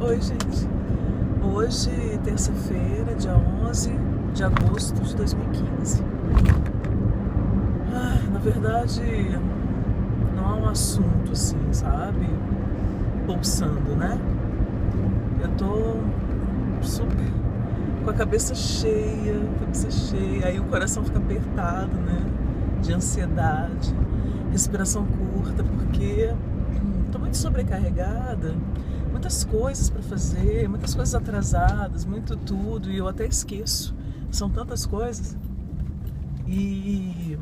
Oi, gente. Hoje, terça-feira, dia 11 de agosto de 2015. Na verdade, não há um assunto assim, sabe? Pulsando, né? Eu tô super com a cabeça cheia, aí o coração fica apertado, né? De ansiedade, respiração curta, porque tô muito sobrecarregada, muitas coisas para fazer, muitas coisas atrasadas, muito tudo, e eu até esqueço. São tantas coisas. E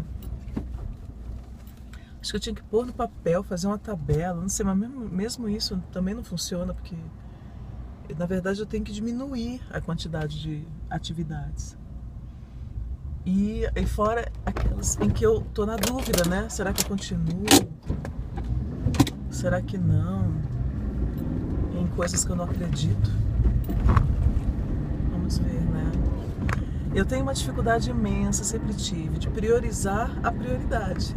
acho que eu tinha que pôr no papel, fazer uma tabela, não sei, mas mesmo isso também não funciona, porque na verdade eu tenho que diminuir a quantidade de atividades. E fora aquelas em que eu tô na dúvida, né? Será que eu continuo? Será que não? Em coisas que eu não acredito. Vamos ver, né? Eu tenho uma dificuldade imensa, sempre tive, de priorizar a prioridade.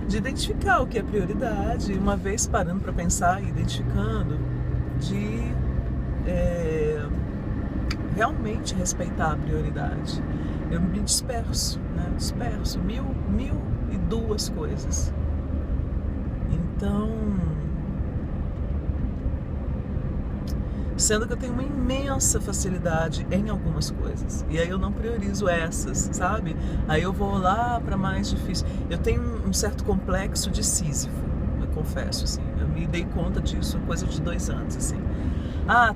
De identificar o que é prioridade, uma vez parando para pensar e identificando, de realmente respeitar a prioridade. Eu me disperso, né? Disperso mil e duas coisas. Então, sendo que eu tenho uma imensa facilidade em algumas coisas, e aí eu não priorizo essas, sabe? Aí eu vou lá para mais difícil. Eu tenho um certo complexo de Sísifo, eu confesso, assim. Eu me dei conta disso coisa de 2 anos, assim.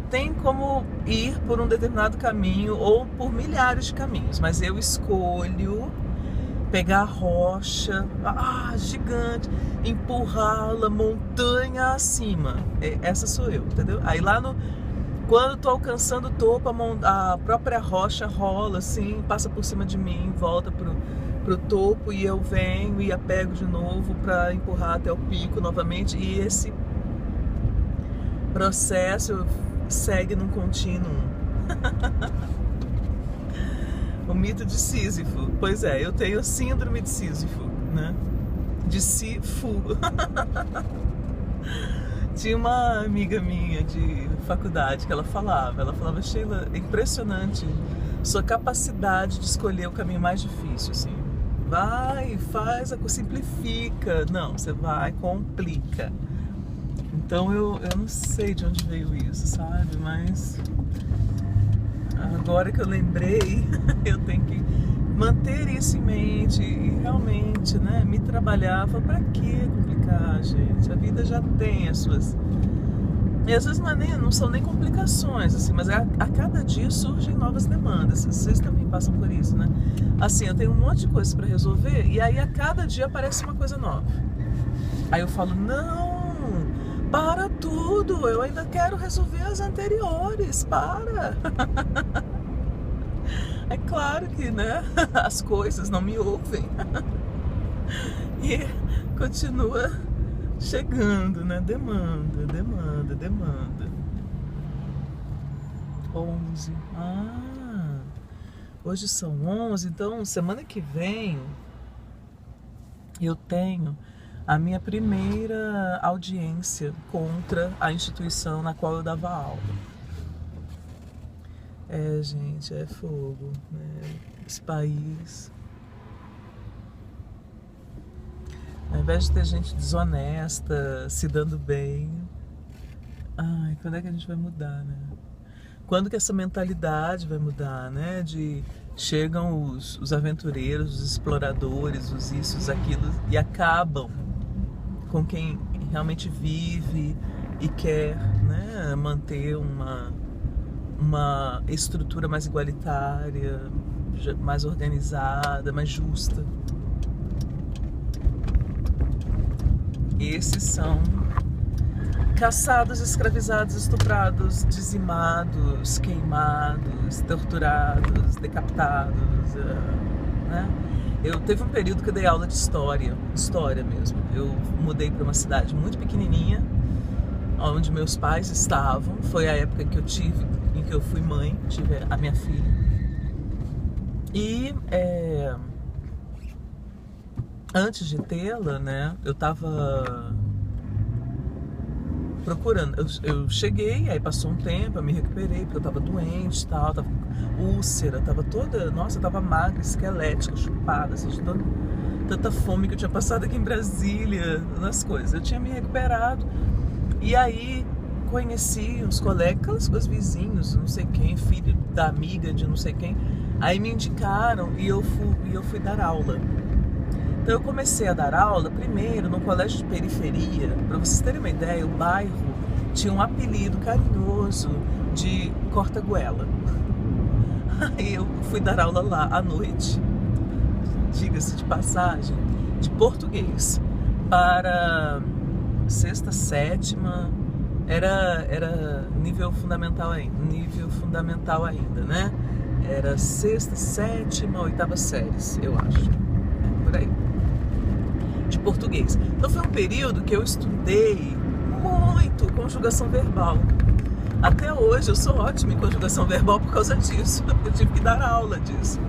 Tem como ir por um determinado caminho ou por milhares de caminhos, mas eu escolho pegar a rocha, gigante, empurrá-la montanha acima. Essa sou eu, entendeu? Aí lá quando tô alcançando o topo, a própria rocha rola assim, passa por cima de mim, volta pro topo, e eu venho e a pego de novo para empurrar até o pico novamente, e esse processo segue num contínuo. O mito de Sísifo. Pois é, eu tenho síndrome de Sísifo, né? De Sifu. Tinha uma amiga minha de faculdade que ela falava, Sheila, é impressionante sua capacidade de escolher o caminho mais difícil, assim. Vai, faz, simplifica. Não, você vai, complica. Então eu não sei de onde veio isso, sabe? Mas agora que eu lembrei, eu tenho que manter isso em mente e realmente, né, me trabalhar. Falar, pra que complicar, gente? A vida já tem as suas... E às vezes não são nem complicações, assim, mas a cada dia surgem novas demandas. Vocês também passam por isso, né? Assim, eu tenho um monte de coisas para resolver, e aí a cada dia aparece uma coisa nova. Aí eu falo, não, para tudo, eu ainda quero resolver as anteriores, para. É claro que, né, as coisas não me ouvem. E continua chegando, né, demanda. 11. Hoje são 11, então semana que vem eu tenho a minha primeira audiência contra a instituição na qual eu dava aula. Gente, é fogo, né? Esse país. Ao invés de ter gente desonesta, se dando bem, quando é que a gente vai mudar, né? Quando que essa mentalidade vai mudar, né? Chegam os aventureiros, os exploradores, os isso, os aquilo, e acabam com quem realmente vive e quer, né, manter uma estrutura mais igualitária, mais organizada, mais justa. Esses são caçados, escravizados, estuprados, dizimados, queimados, torturados, decapitados, né? Teve um período que eu dei aula de história mesmo. Eu mudei para uma cidade muito pequenininha, onde meus pais estavam. Foi a época em que eu fui mãe, tive a minha filha. E antes de tê-la, né, eu estava procurando. Eu cheguei, aí passou um tempo, eu me recuperei, porque eu tava doente e tal, tava com úlcera, tava toda, nossa, eu tava magra, esquelética, chupada, assim, de tanta fome que eu tinha passado aqui em Brasília, nas coisas. Eu tinha me recuperado, e aí conheci uns colegas, os vizinhos, não sei quem, filho da amiga de não sei quem, aí me indicaram e eu fui dar aula. Então eu comecei a dar aula primeiro no colégio de periferia. Para vocês terem uma ideia, o bairro tinha um apelido carinhoso de Corta-Goela. Aí eu fui dar aula lá à noite, diga-se de passagem, de português para sexta, sétima, era nível fundamental ainda, né? Era sexta, sétima, oitava séries, eu acho, por aí, de português. Então foi um período que eu estudei muito conjugação verbal. Até hoje eu sou ótima em conjugação verbal por causa disso. Eu tive que dar aula disso.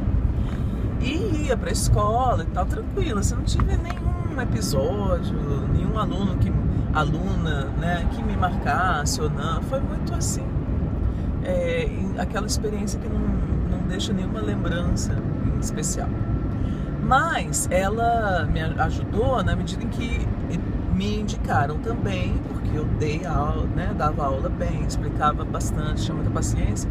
E ia pra escola e tal, tranquila. Você não tive nenhum episódio, nenhum aluna, né, que me marcasse ou não. Foi muito assim, aquela experiência que não deixa nenhuma lembrança em especial. Mas ela me ajudou na medida em que me indicaram também, porque eu dei aula, né, dava aula bem, explicava bastante, tinha muita paciência.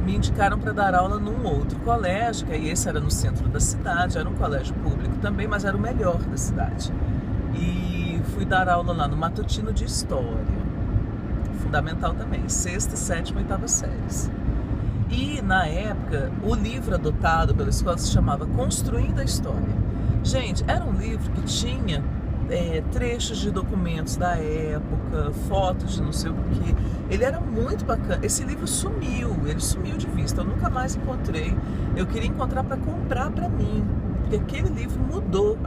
Me indicaram para dar aula num outro colégio, que aí esse era no centro da cidade, era um colégio público também, mas era o melhor da cidade. E fui dar aula lá no matutino de História, fundamental também, sexta, sétima, oitava séries. E na época, o livro adotado pela escola se chamava Construindo a História. Gente, era um livro que tinha trechos de documentos da época, fotos de não sei o que. Ele era muito bacana. Esse livro ele sumiu de vista, eu nunca mais encontrei. Eu queria encontrar para comprar para mim, porque aquele livro mudou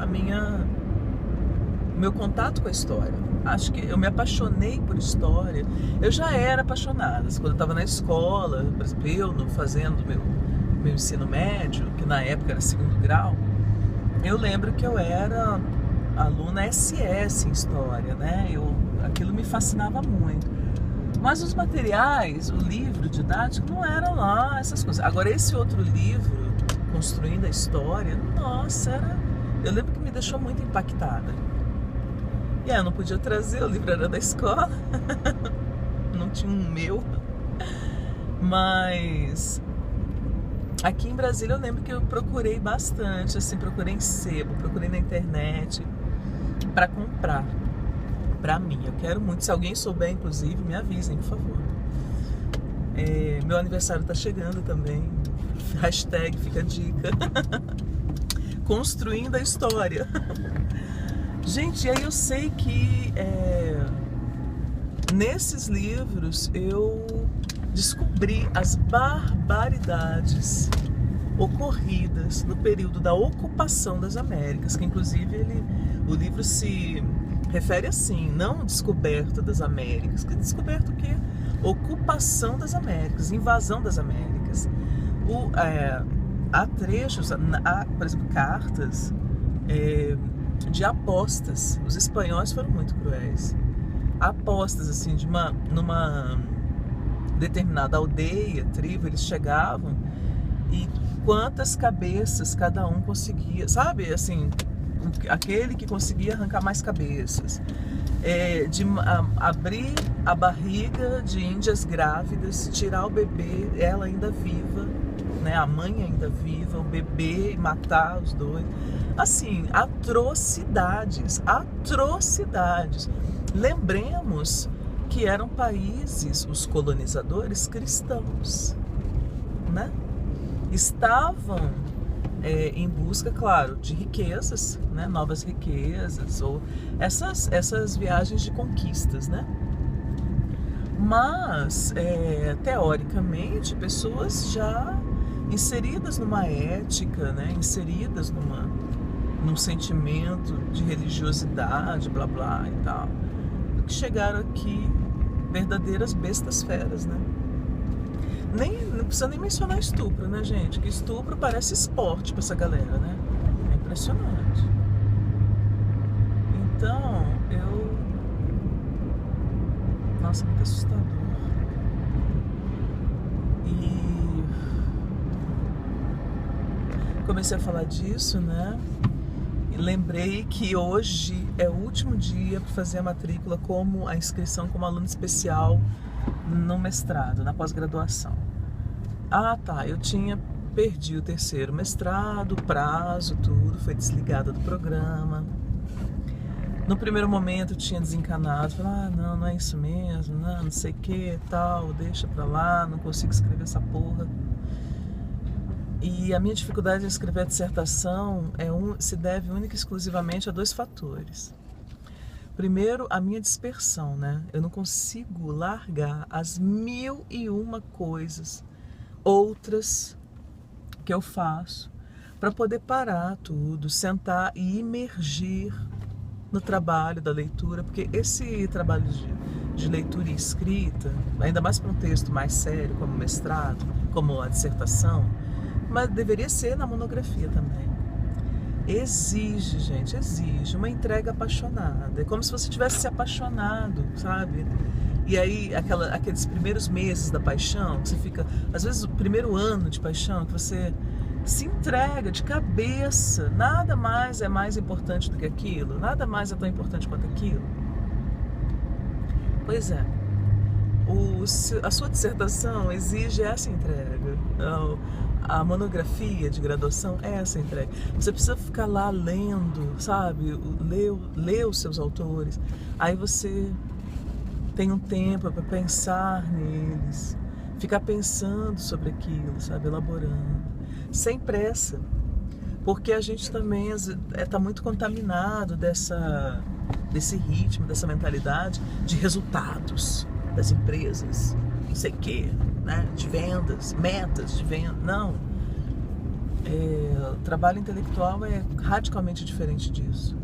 meu contato com a história. Acho que eu me apaixonei por história. Eu já era apaixonada quando eu estava na escola, por exemplo, fazendo meu ensino médio, que na época era segundo grau. Eu lembro que eu era aluna SS em história, né? Aquilo me fascinava muito. Mas os materiais, o livro didático, não era lá essas coisas. Agora, esse outro livro, Construindo a História, nossa, eu lembro que me deixou muito impactada. E aí eu não podia trazer, o livro era da escola, não tinha um meu. Mas aqui em Brasília eu lembro que eu procurei bastante, assim, procurei em sebo, procurei na internet para comprar para mim. Eu quero muito, se alguém souber, inclusive, me avisem, por favor. Meu aniversário tá chegando também, hashtag fica a dica. Construindo a História. Gente, aí eu sei que nesses livros eu descobri as barbaridades ocorridas no período da ocupação das Américas, que inclusive o livro se refere assim, não descoberta das Américas, que descoberta o quê? Ocupação das Américas, invasão das Américas. Há trechos, por exemplo, cartas de apostas. Os espanhóis foram muito cruéis. Apostas assim numa determinada aldeia, tribo, eles chegavam e quantas cabeças cada um conseguia, sabe, assim, aquele que conseguia arrancar mais cabeças, abrir a barriga de índias grávidas, tirar o bebê, ela ainda viva, né, a mãe ainda viva, o bebê, matar os dois, assim, atrocidades. Lembremos que eram países, os colonizadores cristãos, né? Estavam em busca, claro, de riquezas, né? Novas riquezas, ou essas viagens de conquistas, né? Mas, teoricamente, pessoas já inseridas numa ética, né? Inseridas num sentimento de religiosidade, blá blá e tal, que chegaram aqui verdadeiras bestas feras, né? Não precisa nem mencionar estupro, né, gente? Que estupro parece esporte pra essa galera, né? É impressionante. Então, eu Nossa, muito assustador. E comecei a falar disso, né? E lembrei que hoje é o último dia para fazer a matrícula como a inscrição como aluno especial no mestrado, na pós-graduação. Ah, tá, eu perdi o terceiro mestrado, prazo, tudo, foi desligada do programa. No primeiro momento eu tinha desencanado, falei, não é isso mesmo, não sei o que, tal, deixa pra lá, não consigo escrever essa porra. E a minha dificuldade em escrever a dissertação se deve única e exclusivamente a 2 fatores. Primeiro, a minha dispersão, né? Eu não consigo largar as 1001 coisas, outras que eu faço, para poder parar tudo, sentar e imergir no trabalho da leitura, porque esse trabalho de leitura e escrita, ainda mais para um texto mais sério, como o mestrado, como a dissertação, mas deveria ser na monografia também. Exige, gente, exige uma entrega apaixonada. É como se você tivesse se apaixonado, sabe? E aí, aqueles primeiros meses da paixão, que você fica, às vezes, o primeiro ano de paixão, que você se entrega de cabeça, nada mais é mais importante do que aquilo, nada mais é tão importante quanto aquilo. Pois é. A sua dissertação exige essa entrega. A monografia de graduação é essa entrega. Você precisa ficar lá lendo, sabe? Ler os seus autores. Aí você tem um tempo para pensar neles, ficar pensando sobre aquilo, sabe? Elaborando. Sem pressa. Porque a gente também está muito contaminado desse ritmo, dessa mentalidade de resultados das empresas, não sei o quê, né? De vendas, metas de venda. Não. O trabalho intelectual é radicalmente diferente disso.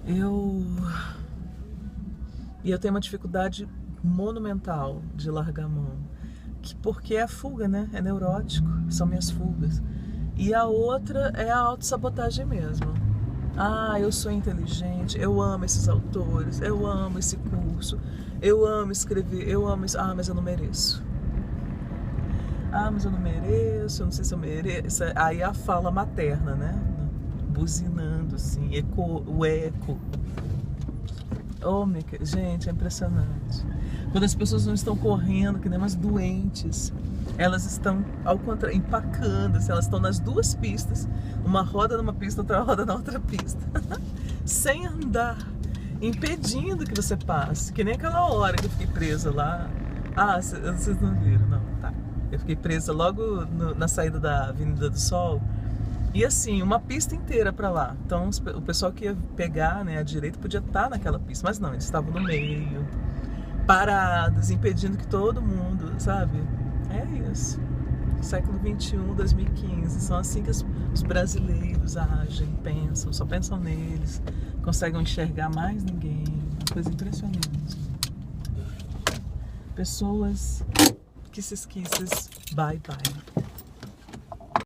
Eu tenho uma dificuldade monumental de largar a mão. Porque é a fuga, né? É neurótico, são minhas fugas. E a outra é a autossabotagem mesmo. Eu sou inteligente, eu amo esses autores, eu amo esse curso, eu amo escrever, eu amo isso. Mas eu não mereço. Mas eu não mereço, eu não sei se eu mereço. Aí a fala materna, né? Buzinando, assim, o eco. Gente, é impressionante. Quando as pessoas não estão correndo, que nem umas doentes, elas estão, ao contrário, empacando, assim, elas estão nas 2 pistas, uma roda numa pista, outra roda na outra pista, sem andar, impedindo que você passe, que nem aquela hora que eu fiquei presa lá. Vocês não viram, não, tá. Eu fiquei presa logo na saída da Avenida do Sol, e assim, uma pista inteira para lá. Então o pessoal que ia pegar, né, a direita podia estar naquela pista, mas não, eles estavam no meio, parados, impedindo que todo mundo, sabe? É isso. Século XXI, 2015, são assim que os brasileiros agem, pensam, só pensam neles, conseguem enxergar mais ninguém. Uma coisa impressionante. Pessoas que se esqueçam, bye bye.